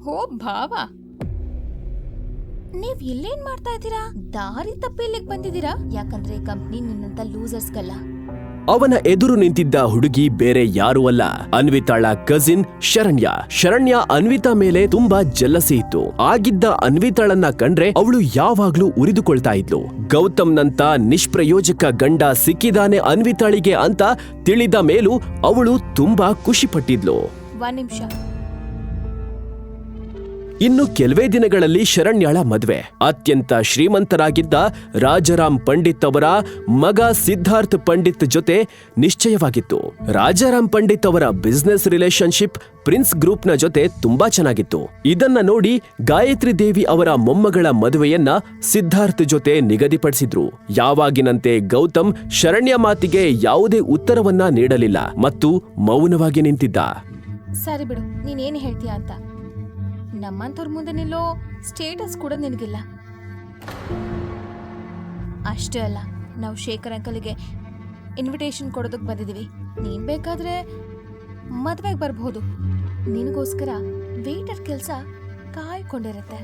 ಹೋ ಭಾವ, ನೀವ್ ಇಲ್ಲೇನ್ ಮಾಡ್ತಾ ಇದ್ದೀರಾ? ದಾರಿ ತಪ್ಪಿ ಇಲ್ಲಿಗೆ ಬಂದಿದ್ದೀರಾ? ಯಾಕಂದ್ರೆ ಕಂಪ್ನಿ ನಿನ್ನಂತ ಲೂಸರ್ಸ್ಗಲ್ಲ. ಅವನ ಎದುರು ನಿಂತಿದ್ದ ಹುಡುಗಿ ಬೇರೆ ಯಾರೂ ಅಲ್ಲ, ಅನ್ವಿತಾಳ ಕಸಿನ್ ಶರಣ್ಯ. ಶರಣ್ಯ ಅನ್ವಿತಾ ಮೇಲೆ ತುಂಬಾ ಜಲಸಿ ಇತ್ತು. ಆಗಿದ್ದ ಅನ್ವಿತಾಳನ್ನ ಕಂಡ್ರೆ ಅವಳು ಯಾವಾಗ್ಲೂ ಉರಿದುಕೊಳ್ತಾ ಇದ್ಲು. ಗೌತಮ್ನಂತ ನಿಷ್ಪ್ರಯೋಜಕ ಗಂಡ ಸಿಕ್ಕಿದಾನೆ ಅನ್ವಿತಾಳಿಗೆ ಅಂತ ತಿಳಿದ ಮೇಲೂ ಅವಳು ತುಂಬಾ ಖುಷಿ ಪಟ್ಟಿದ್ಲು. ಒಂದ್ ನಿಮಿಷ. ಇನ್ನು ಕೆಲವೇ ದಿನಗಳಲ್ಲಿ ಶರಣ್ಯಾಳ ಮದ್ವೆ. ಅತ್ಯಂತ ಶ್ರೀಮಂತರಾಗಿದ್ದ ರಾಜಾರಾಮ್ ಪಂಡಿತ್ ಅವರ ಮಗ ಸಿದ್ಧಾರ್ಥ್ ಪಂಡಿತ್ ಜೊತೆ ನಿಶ್ಚಯವಾಗಿತ್ತು. ರಾಜಾರಾಮ್ ಪಂಡಿತ್ ಅವರ ಬಿಸ್ನೆಸ್ ರಿಲೇಶನ್ಶಿಪ್ ಪ್ರಿನ್ಸ್ ಗ್ರೂಪ್ನ ಜೊತೆ ತುಂಬಾ ಚೆನ್ನಾಗಿತ್ತು. ಇದನ್ನ ನೋಡಿ ಗಾಯತ್ರಿ ದೇವಿ ಅವರ ಮೊಮ್ಮಗಳ ಮದುವೆಯನ್ನ ಸಿದ್ಧಾರ್ಥ್ ಜೊತೆ ನಿಗದಿಪಡಿಸಿದ್ರು. ಯಾವಾಗಿನಂತೆ ಗೌತಮ್ ಶರಣ್ಯ ಮಾತಿಗೆ ಯಾವುದೇ ಉತ್ತರವನ್ನ ನೀಡಲಿಲ್ಲ ಮತ್ತು ಮೌನವಾಗಿ ನಿಂತಿದ್ದ. ಸರಿ ಬಿಡು, ನೀನೇನ್ ಹೇಳ್ತೀಯ ಅಂತ. ನಮ್ಮಂತವ್ರ ಮುಂದೆ ನಿಲ್ಲೋ ಸ್ಟೇಟಸ್ ಕೂಡ ನಿನಗಿಲ್ಲ. ಅಷ್ಟೇ ಅಲ್ಲ, ನಾವು ಶೇಖರ್ ಅಂಕಲ್ಗೆ ಇನ್ವಿಟೇಷನ್ ಕೊಡೋದಕ್ಕೆ ಬಂದಿದ್ದೀವಿ. ನೀನ್ ಬೇಕಾದ್ರೆ ಮದ್ವೆಗೆ ಬರ್ಬಹುದು. ನಿನಗೋಸ್ಕರ ವೇಟರ್ ಕೆಲಸ ಕಾಯ್ಕೊಂಡಿರತ್ತೆ.